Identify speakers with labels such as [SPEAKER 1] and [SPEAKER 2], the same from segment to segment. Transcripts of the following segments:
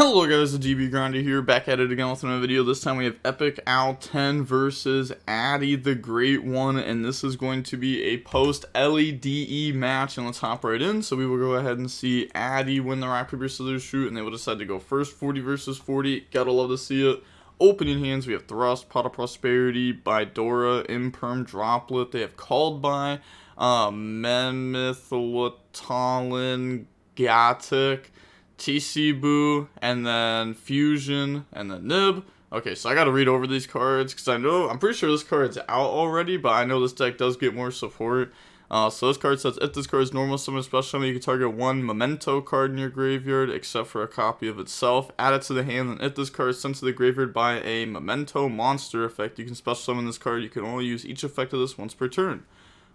[SPEAKER 1] Hello guys, the GB Grinder here, back at it again with another video. This time we have Epic Owl 10 versus Addy the Great One, and this is going to be a post LEDE match, and let's hop right in. So we will go ahead and see Addy win the rock, paper, scissors, shoot, and they will decide to go first. 40 versus 40, gotta love to see it. Opening hands, we have Thrust, Pot of Prosperity, Bidora, Imperm, Droplet. They have Called By, Menmithlotalin, Gatic, TC and then Fusion, and then Nib. Okay, so I gotta read over these cards, because I'm pretty sure this card's out already, but I know this deck does get more support. So this card says, if this card is normal summon special summon, you can target one Memento card in your graveyard, except for a copy of itself. Add it to the hand, and if this card is sent to the graveyard by a Memento monster effect, you can special summon this card. You can only use each effect of this once per turn.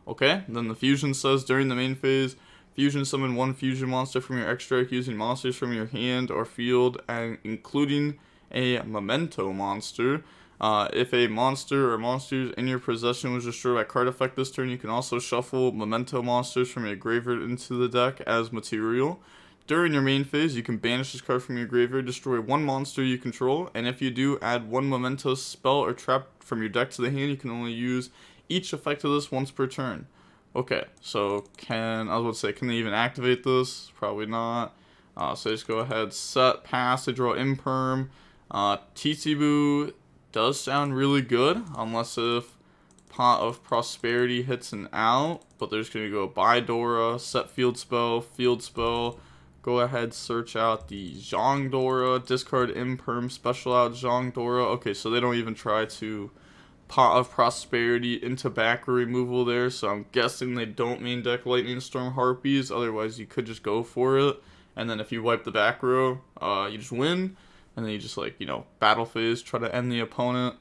[SPEAKER 1] Okay, then the Fusion says, during the main phase, Fusion summon one fusion monster from your extra deck using monsters from your hand or field, and including a Memento monster. If a monster or monsters in your possession was destroyed by card effect this turn, you can also shuffle Memento monsters from your graveyard into the deck as material. During your main phase, you can banish this card from your graveyard, destroy one monster you control, and if you do, add one Memento spell or trap from your deck to the hand. You can only use each effect of this once per turn. Okay, so can they even activate this? Probably not. So just go ahead, set, pass, they draw Imperm. TC does sound really good, unless if Pot of Prosperity hits an out, but they're just going to go Bidora, set field spell, go ahead, search out the Zhongdora, discard Imperm, special out Zhongdora. Okay, so they don't even try to Pot of Prosperity into back removal there, so I'm guessing they don't main deck Lightning Storm Harpies, otherwise you could just go for it, and then if you wipe the back row, you just win, and then you just, like, battle phase, try to end the opponent.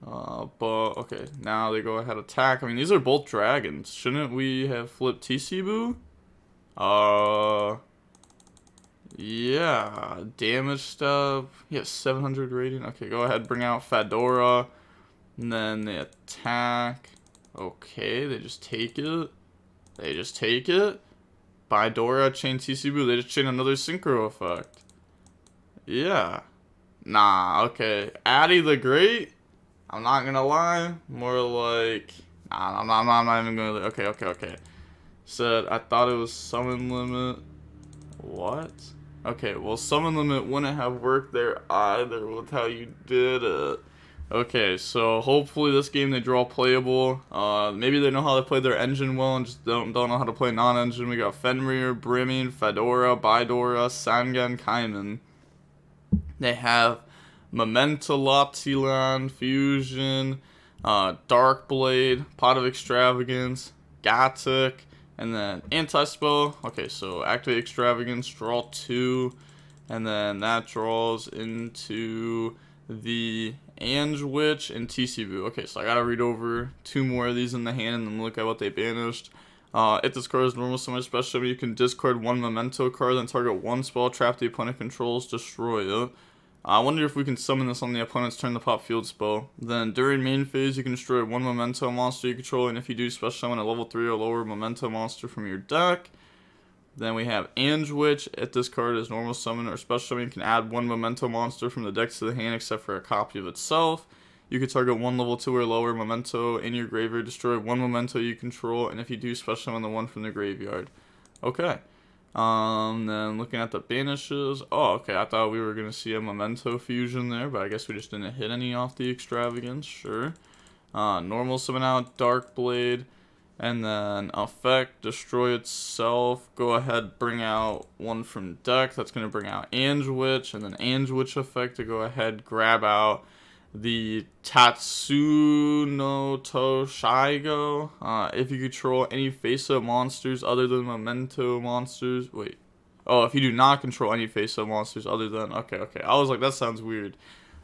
[SPEAKER 1] But, okay, now they go ahead attack. I mean, these are both dragons. Shouldn't we have flipped TC? Yeah, damage stuff. Yeah, 700 rating. Okay, go ahead, bring out Fedora. And then they attack. Okay, they just take it. Bidora, chain TC, they just chain another synchro effect. Yeah. Nah, okay. Addy the Great? I'm not gonna lie. More like... Nah, I'm not even gonna... Okay. Said, I thought it was summon limit. What? Okay, well, summon limit wouldn't have worked there either with how you did it. Okay, so hopefully this game they draw playable. Maybe they know how to play their engine well and just don't know how to play non-engine. We got Fenrir, Brimming, Fedora, Bidora, Sangan, Kaiman. They have Memento Latilan, Fusion, Darkblade, Pot of Extravagance, Gatic, and then Anti-Spell. Okay, so activate Extravagance, draw 2, and then that draws into the Ange Witch and TC. Okay, so I gotta read over 2 more of these in the hand and then look at what they banished. If this card is normal summon special, you can discard one Memento card, then target one spell trap the opponent controls, destroy it. I wonder if we can summon this on the opponent's turn to pop field spell. Then during main phase, you can destroy one Memento monster you control, and if you do, special summon a level 3 or lower Memento monster from your deck. Then we have Ange Witch. If this card is normal summon or special summon, you can add one Memento monster from the deck to the hand except for a copy of itself. You can target one level 2 or lower Memento in your graveyard, destroy one Memento you control, and if you do, special summon the one from the graveyard. Okay. Then looking at the banishes. Oh, okay, I thought we were going to see a Memento fusion there, but I guess we just didn't hit any off the Extravagance. Sure. Normal summon out Darkblade. And then effect, destroy itself. Go ahead, bring out one from deck. That's going to bring out Ange Witch. And then Ange Witch effect to go ahead, grab out the Tatsuno Toshigo. If you control any face-up monsters other than Memento monsters. Wait. Oh, if you do not control any face-up monsters other than... Okay. I was like, that sounds weird.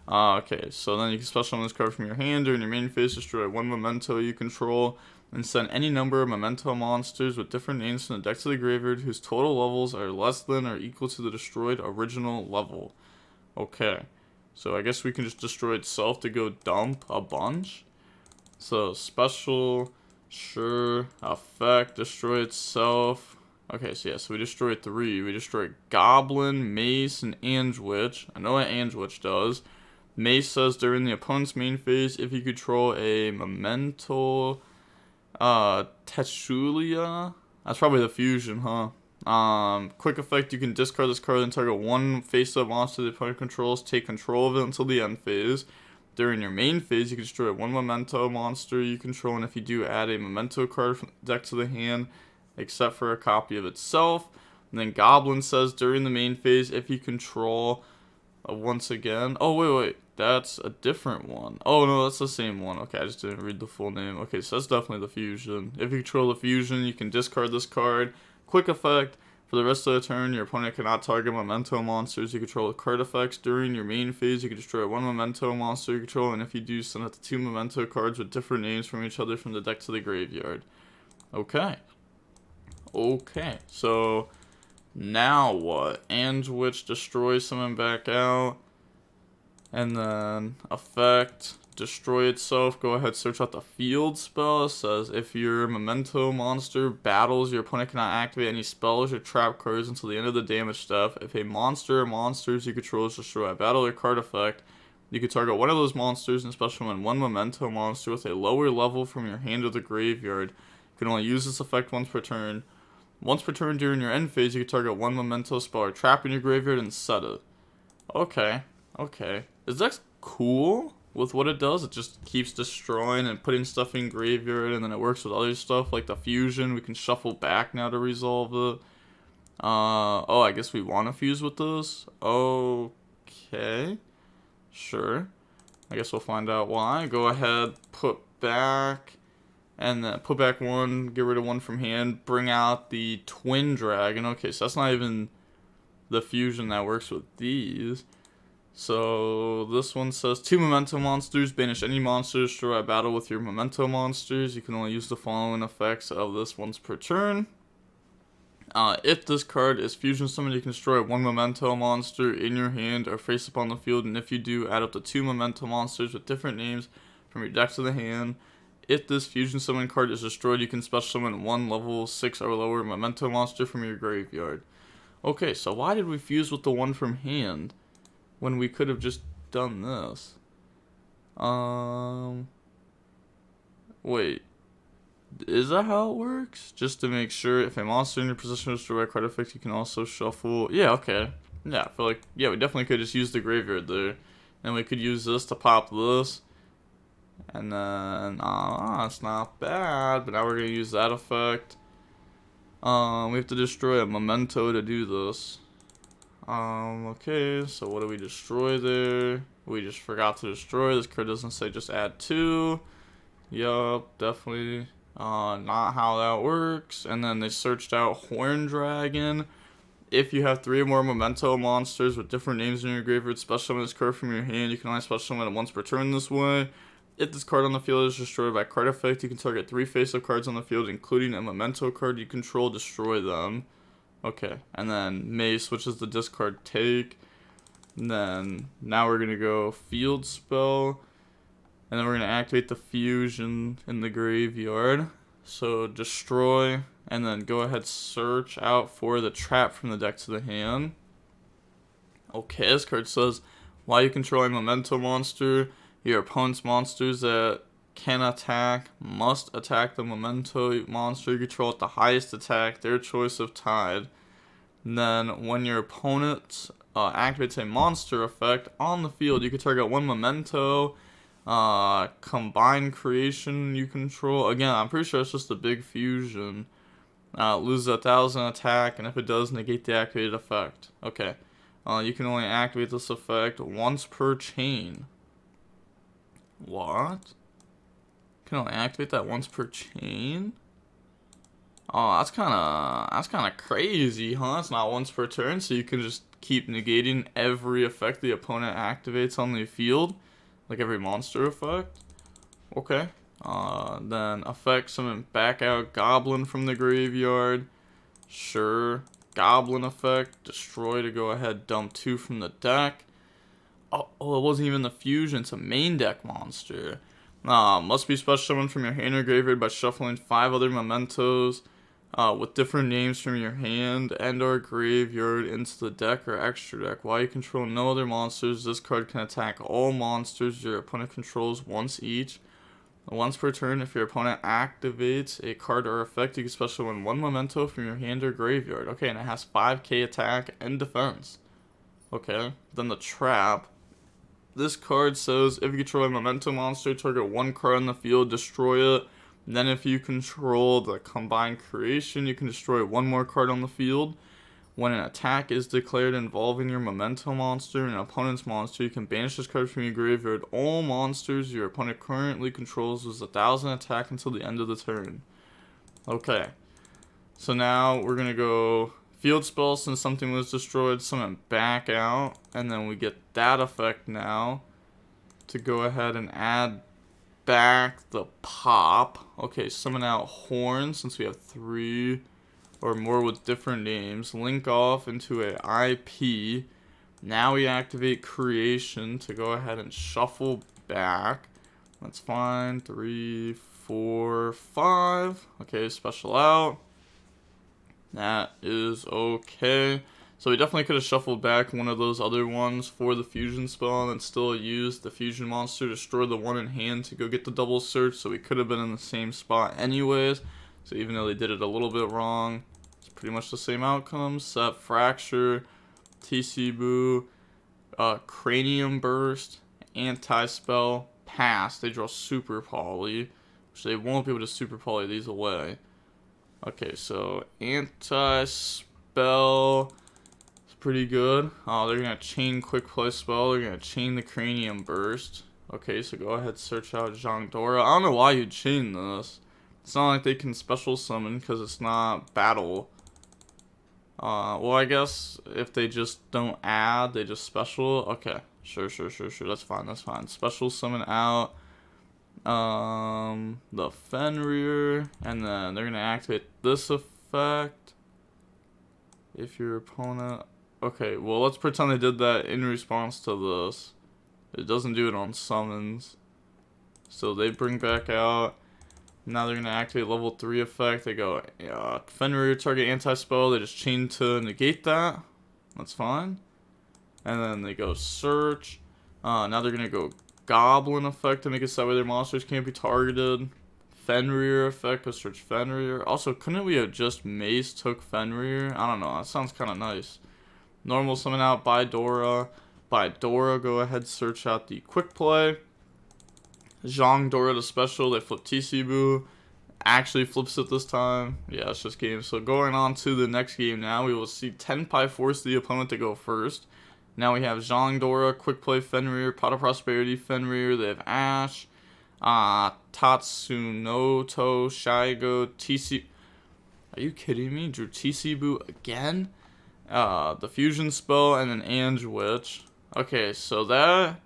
[SPEAKER 1] Okay, so then you can special summon this card from your hand. During your main phase, destroy one Memento you control, and send any number of Memento monsters with different names from the deck to the graveyard whose total levels are less than or equal to the destroyed original level. Okay, so I guess we can just destroy itself to go dump a bunch. So special, sure, effect, destroy itself, Okay, so yeah, so we destroyed 3. We destroyed Goblin, Mace, and Ange-Witch. I know what Ange-Witch does. Mace says during the opponent's main phase, if you control a Memento, Techulia. That's probably the fusion, huh? Quick effect, you can discard this card and target one face-up monster the opponent controls. Take control of it until the end phase. During your main phase, you can destroy one Memento monster you control, and if you do, add a Memento card from the deck to the hand, except for a copy of itself. And then Goblin says during the main phase, if you control, once again. Oh, wait. That's a different one. Oh, no, that's the same one. Okay, I just didn't read the full name. Okay, so that's definitely the fusion. If you control the fusion, you can discard this card. Quick effect. For the rest of the turn, your opponent cannot target Memento monsters you control with card effects. During your main phase, you can destroy one Memento monster you control, and if you do, send out the 2 Memento cards with different names from each other from the deck to the graveyard. Okay. Okay, so now what? Ange-Witch destroys someone back out. And then effect, destroy itself. Go ahead, search out the field spell. It says if your Memento monster battles, your opponent cannot activate any spells or trap cards until the end of the damage step. If a monster or monsters you control is destroyed by battle or card effect, you can target one of those monsters and special summon one Memento monster with a lower level from your hand or the graveyard. You can only use this effect once per turn. Once per turn during your end phase, you can target one Memento spell or trap in your graveyard and set it. Okay. Is that cool with what it does? It just keeps destroying and putting stuff in graveyard, and then it works with other stuff like the fusion. We can shuffle back now to resolve it. Oh, I guess we want to fuse with this. Okay. Sure. I guess we'll find out why. Go ahead, put back, and then put back 1, get rid of 1 from hand, bring out the Twin Dragon. Okay, so that's not even the fusion that works with these. So this one says 2 Memento monsters. Banish any monster destroyed by battle with your Memento monsters. You can only use the following effects of this once per turn. If this card is fusion summoned, you can destroy 1 Memento monster in your hand or face up on the field. And if you do, add up to 2 Memento monsters with different names from your deck to the hand. If this fusion summon card is destroyed, you can special summon 1 level 6 or lower Memento monster from your graveyard. Okay, so why did we fuse with the one from hand when we could have just done this? Wait. Is that how it works? Just to make sure, if a monster in your position is destroyed by card effect, you can also shuffle. Yeah, okay. Yeah, I feel like, yeah, we definitely could just use the graveyard there. And we could use this to pop this. And then, it's not bad. But now we're going to use that effect. We have to destroy a Memento to do this. Okay, so what do we destroy there? We just forgot to destroy. This card doesn't say just add 2. Yup, definitely not how that works. And then they searched out Horn Dragon. If you have 3 or more Memento monsters with different names in your graveyard, special summon this card from your hand. You can only special summon it once per turn this way. If this card on the field is destroyed by card effect, you can target 3 face-up cards on the field, including a Memento card you control, destroy them. Okay, and then Mace, which is the discard take. And then now we're going to go field spell. And then we're going to activate the fusion in the graveyard. So destroy, and then go ahead search out for the trap from the deck to the hand. Okay, this card says, while you control a Memento monster, your opponent's monsters that can attack must attack the Memento monster you control at the highest attack, their choice of tide. And then when your opponent activates a monster effect on the field, you can target 1 Memento, combined creation you control. Again, I'm pretty sure it's just a big fusion. Loses 1,000 attack, and if it does, negate the activated effect. Okay. You can only activate this effect once per chain. What? Can only activate that once per chain? Oh, that's kind of crazy, huh? It's not once per turn, so you can just keep negating every effect the opponent activates on the field, like every monster effect. Okay. Then effect summon back out Goblin from the graveyard. Sure. Goblin effect, destroy to go ahead, dump 2 from the deck. Oh, it wasn't even the fusion, it's a main deck monster. Must be special summoned from your hand or graveyard by shuffling 5 other Mementos with different names from your hand and or graveyard into the deck or extra deck. While you control no other monsters, this card can attack all monsters your opponent controls once each. Once per turn, if your opponent activates a card or effect, you can special win 1 memento from your hand or graveyard. Okay, and it has 5k attack and defense. Okay, then the trap. This card says if you control a memento monster, target 1 card on the field, destroy it. Then if you control the combined creation, you can destroy 1 more card on the field. When an attack is declared involving your memento monster and an opponent's monster, you can banish this card from your graveyard. All monsters your opponent currently controls with 1,000 attack until the end of the turn. Okay, so now we're going to go field spell since something was destroyed, summon back out, and then we get that effect now to go ahead and add back the pop. Okay, summon out horn since we have 3 or more with different names. Link off into a IP. Now we activate creation to go ahead and shuffle back. That's fine. 3, 4, 5. Okay, special out. That is okay. So we definitely could have shuffled back one of those other ones for the fusion spell and still used the fusion monster to destroy the one in hand to go get the double search. So we could have been in the same spot anyways. So even though they did it a little bit wrong, it's pretty much the same outcome. Set fracture, TC Boo, cranium burst, anti-spell, pass. They draw super poly, which they won't be able to super poly these away. Okay, so anti-spell is pretty good. They're gonna chain quick play spell. They're gonna chain the cranium burst. Okay, so go ahead, search out Zhangdora. I don't know why you'd chain this. It's not like they can special summon because it's not battle. Well, I guess if they just don't add, they just special. Okay, sure. That's fine. Special summon out the Fenrir, and then they're gonna activate this effect. If your opponent. Okay, well, let's pretend they did that in response to this. It doesn't do it on summons. So they bring back out. Now they're going to activate level 3 effect. They go, Fenrir target anti-spell. They just chain to negate that. That's fine. And then they go search. Now they're going to go goblin effect to make it so their monsters can't be targeted. Fenrir effect, go search Fenrir. Also, couldn't we have just mace took Fenrir? I don't know. That sounds kind of nice. Normal summon out by Dora. By Dora, go ahead, search out the quick play. Zhangdora to special, they flip TC Boo. Actually flips it this time. Yeah, it's just game. So going on to the next game now, we will see Tenpai force the opponent to go first. Now we have Zhangdora, quick play Fenrir, Pot of Prosperity Fenrir. They have Ash, Tatsunoto, Shigo, TC. Are you kidding me? Drew TC Boo again? The fusion spell and an Ange Witch. Okay, so that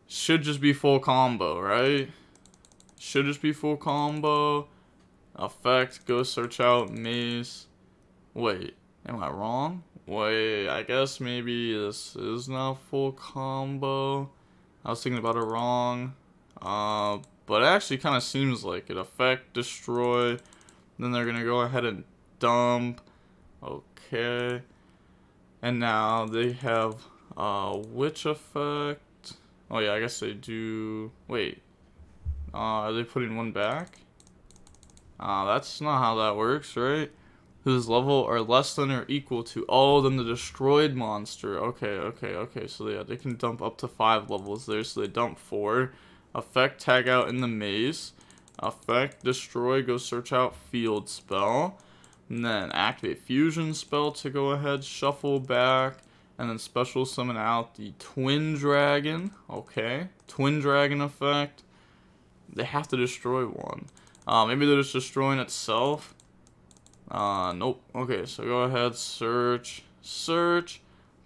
[SPEAKER 1] should just be full combo, right? Should just be full combo. Effect, go search out mace. Wait, am I wrong? Wait, I guess maybe this is not full combo. I was thinking about it wrong. But it actually kind of seems like it. Effect, destroy. Then they're gonna go ahead and dump. Okay. And now they have witch effect. Oh yeah, I guess they do. Wait. Are they putting one back? That's not how that works, right? Whose level are less than or equal to than the destroyed monster. Okay. So yeah, they can dump up to 5 levels there. So they dump 4. Effect, tag out in the maze. Effect, destroy, go search out field spell. And then activate fusion spell to go ahead, shuffle back. And then special summon out the twin dragon. Okay. Twin dragon effect. They have to destroy one. Maybe they're just destroying itself. Nope. Okay, so go ahead, search,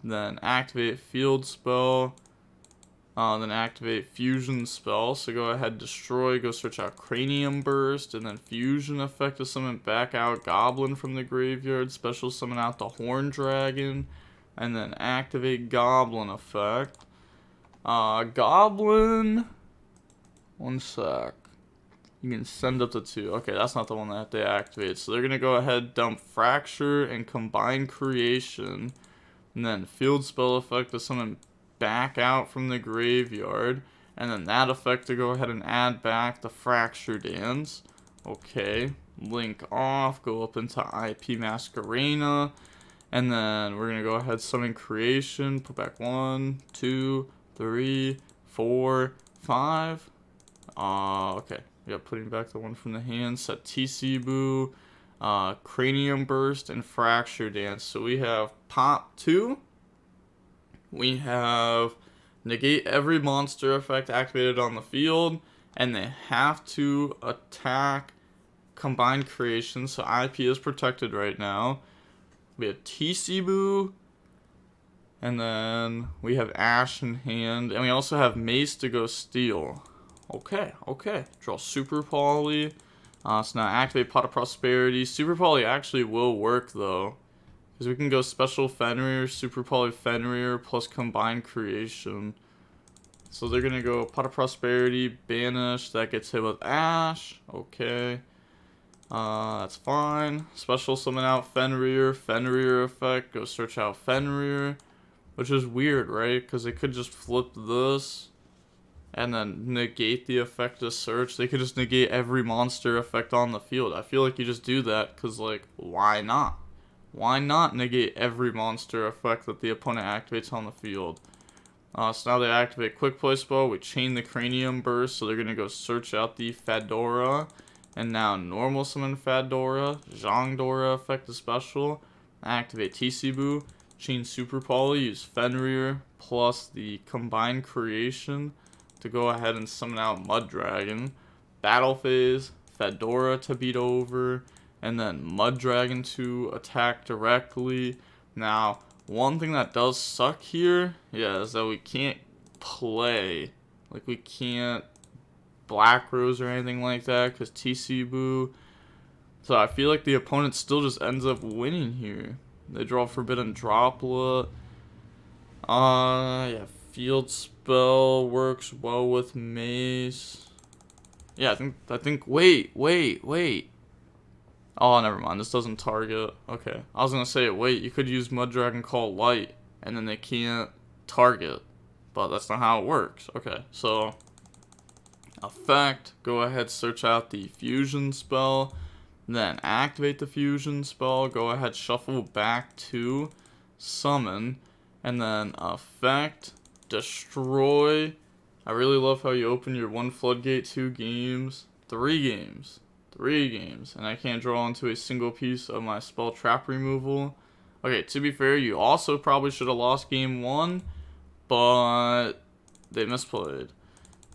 [SPEAKER 1] then activate field spell, then activate fusion spell. So go ahead, destroy, go search out cranium burst, and then fusion effect to summon back out goblin from the graveyard. Special summon out the horn dragon, and then activate goblin effect. Goblin. One sec. You can send up to 2. Okay, that's not the one that they activate. So they're going to go ahead, dump Fracture and Combine Creation. And then Field Spell effect to summon back out from the graveyard. And then that effect to go ahead and add back the Fracture Dance. Okay, link off, go up into IP Masquerena. And then we're going to go ahead, summon Creation, put back 1, 2, 3, 4, 5. Okay. Yeah, putting back the one from the hand. Set TC Boo, Cranium Burst, and Fracture Dance. So we have Pop 2. We have negate every monster effect activated on the field. And they have to attack Combined Creation. So IP is protected right now. We have TC Boo. And then we have Ash in hand. And we also have Mace to go steal. Okay. Draw Super Poly. So now activate Pot of Prosperity. Super Poly actually will work though. Because we can go Special Fenrir, Super Poly Fenrir, plus Combined Creation. So they're going to go Pot of Prosperity, Banish. That gets hit with Ash. Okay. That's fine. Special Summon out Fenrir. Fenrir effect. Go search out Fenrir. Which is weird, right? Because they could just flip this. And then negate the effect of search. They could just negate every monster effect on the field. I feel like you just do that because, like, why not? Why not negate every monster effect that the opponent activates on the field? So now they activate Quick Play Spell. We chain the Cranium Burst, so they're going to go search out the Fedora. And now normal summon Fedora. Zhongdora effect is special. Activate TC Boo. Chain Super Poly. Use Fenrir plus the Combined Creation to go ahead and summon out Mud Dragon. Battle Phase, Fedora to beat over, and then Mud Dragon to attack directly. Now, one thing that does suck here, is that we can't play. Like, we can't Black Rose or anything like that, because TC Boo. So I feel like the opponent still just ends up winning here. They draw Forbidden Droplet. Yeah, Field Spell works well with Mace. Yeah, I think, wait. Oh, never mind, this doesn't target. Okay, I was gonna say, wait, you could use Mud Dragon Call Light, and then they can't target. But that's not how it works. Okay, so, effect, go ahead, search out the Fusion Spell, then activate the Fusion Spell, go ahead, shuffle back to Summon, and then effect, destroy. I really love how you open your 1 floodgate, 2 games, 3 games, and I can't draw onto a single piece of my spell trap removal. Okay, to be fair, you also probably should have lost game 1, but they misplayed.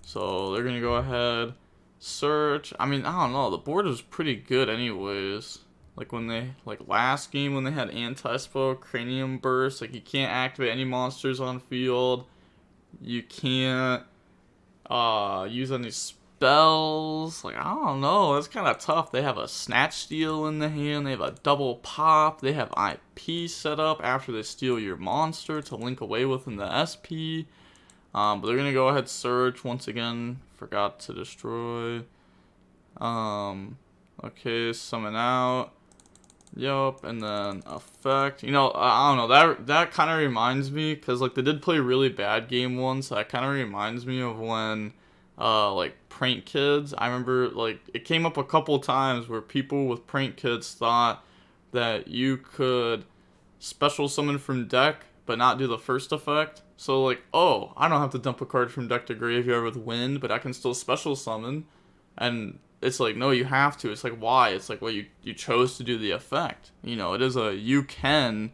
[SPEAKER 1] So they're gonna go ahead, search. I mean, I don't know, the board is pretty good anyways. Like when they, like last game when they had anti-spell, Cranium Burst, like you can't activate any monsters on field. You can't use any spells. Like, I don't know, it's kind of tough. They have a Snatch Steal in the hand. They have a double pop. They have IP set up after they steal your monster to link away within the SP. But they're gonna go ahead, search once again. Forgot to destroy. Okay, summon out. Yup, and then effect. You know, I don't know, that kind of reminds me, because like they did play really bad game 1, so that kind of reminds me of when like Prank Kids. I remember like it came up a couple times where people with Prank Kids thought that you could special summon from deck but not do the first effect. So like, oh, I don't have to dump a card from deck to graveyard with Wind, but I can still special summon. And it's like, no, you have to. It's like, why? It's like, well, you chose to do the effect. You know, it is a, you can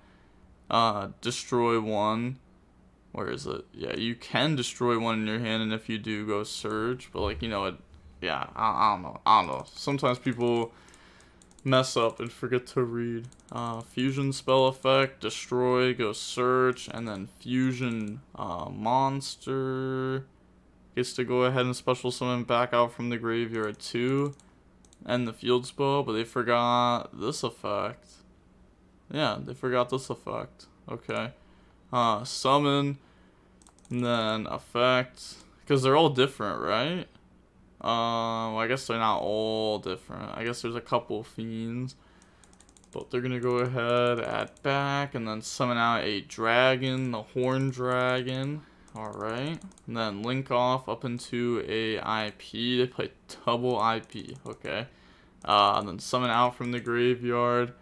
[SPEAKER 1] destroy one. Where is it? Yeah, you can destroy one in your hand, and if you do, go search. But like, you know, it, yeah, I don't know. Sometimes people mess up and forget to read. Fusion spell effect, destroy, go search, and then fusion monster gets to go ahead and special summon back out from the graveyard too, and the field spell, but they forgot this effect. Yeah, they forgot this effect. Okay. Summon, and then effect, because they're all different, right? Well, I guess they're not all different. I guess there's a couple fiends. But they're gonna go ahead, add back, and then summon out a dragon, the horn dragon. Alright. And then link off up into a IP. They play double IP. Okay. And then summon out from the graveyard.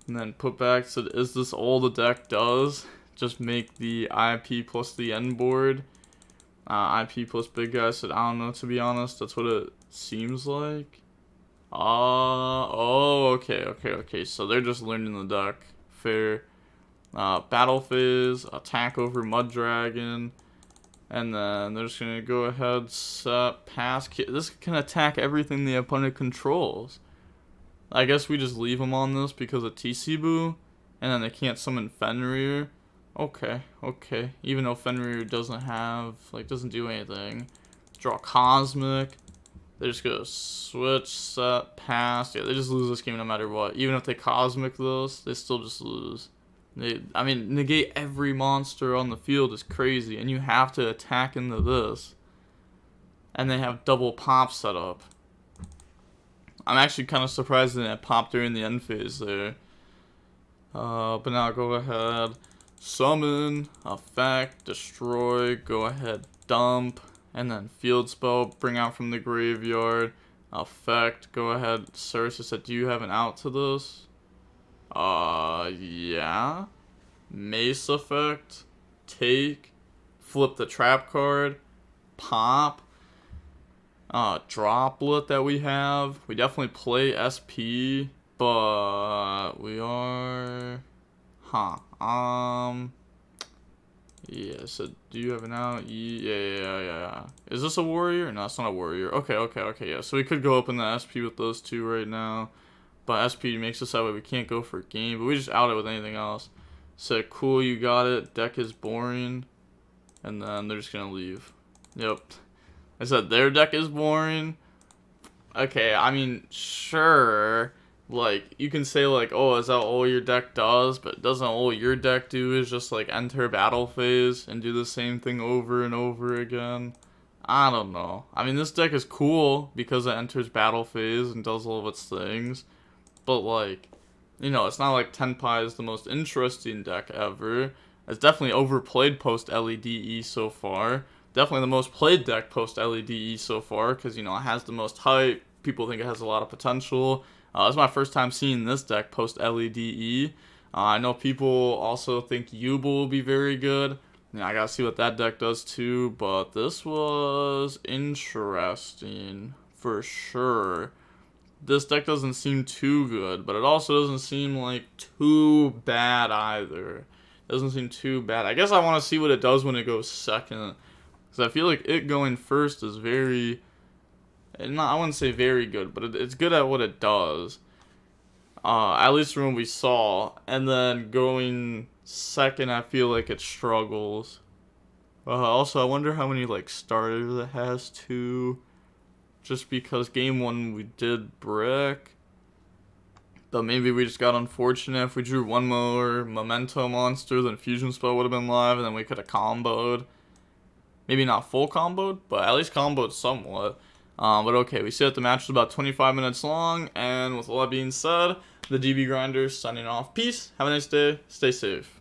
[SPEAKER 1] And then put back. So is this all the deck does? Just make the IP plus the end board. IP plus big guy. So I don't know, to be honest. That's what it seems like. Oh, okay. So they're just learning the deck. Fair. Battle phase, attack over Mud Dragon, and then they're just gonna go ahead, set, pass. This can attack everything the opponent controls. I guess we just leave them on this because of TC-Boo, and then they can't summon Fenrir. Okay. Even though Fenrir doesn't do anything. Draw Cosmic. They're just gonna switch, set, pass. Yeah, they just lose this game no matter what. Even if they Cosmic this, they still just lose. I mean, negate every monster on the field is crazy, and you have to attack into this. And they have double pop set up. I'm actually kind of surprised that it popped during the end phase there. But now go ahead, summon, effect, destroy, go ahead, dump. And then field spell, bring out from the graveyard. Effect, go ahead, search. It said, do you have an out to this? Yeah. Mace effect, take, flip the trap card, pop. Droplet that we have. We definitely play SP, but we are... Yeah, so do you have an out? Yeah. Is this a warrior? No, it's not a warrior. Okay, yeah. So we could go open the SP with those two right now. But SP makes us that way we can't go for a game. But we just out it with anything else. So cool, you got it. Deck is boring. And then they're just going to leave. Yep. I said their deck is boring. Okay, I mean, sure. Like, you can say, like, oh, is that all your deck does? But doesn't all your deck do is just, like, enter battle phase and do the same thing over and over again? I don't know. I mean, this deck is cool because it enters battle phase and does all of its things. But, like, you know, it's not like Tenpai is the most interesting deck ever. It's definitely overplayed post-LEDE so far. Definitely the most played deck post-LEDE so far because, you know, it has the most hype. People think it has a lot of potential. It's my first time seeing this deck post-LEDE. I know people also think Yubel will be very good. Yeah, I gotta see what that deck does too, but this was interesting for sure. This deck doesn't seem too good, but it also doesn't seem like too bad either. It doesn't seem too bad. I guess I want to see what it does when it goes second, because I feel like it going first is very... I wouldn't say very good, but it's good at what it does. At least from what we saw. And then going second, I feel like it struggles. Also, I wonder how many, like, starters it has, too. Just because game one we did brick. But maybe we just got unfortunate. If we drew one more Memento monster, then Fusion Spell would have been live, and then we could have comboed. Maybe not full comboed, but at least comboed somewhat. But okay, we see that the match was about 25 minutes long, and with all that being said, the DB Grinder signing off. Peace, have a nice day, stay safe.